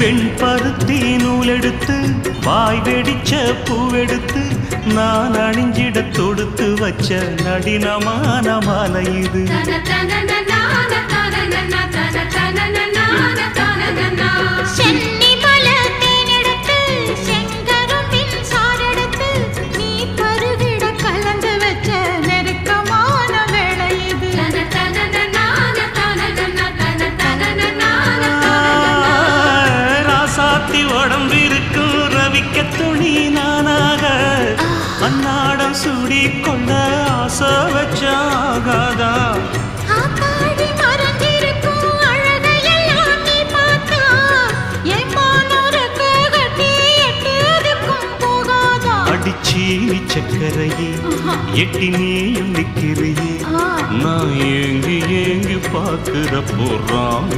வெண்பருத்தி நூலெடுத்து வாய் வெடிச்ச பூவெடுத்து நான் அணிஞ்சிட தொடுத்து வச்ச நடினமான மாலை இது. உடம்பிருக்கும் ரவிக்க துணி நானாக அன்னாடம் சூடி கொண்ட ஆசை வச்சாகாதா. அடிச்சி சக்கரையே எட்டி நீயும் நிக்கிறையே நான் ஏங்கி ஏங்கி பார்க்கிற போறான்.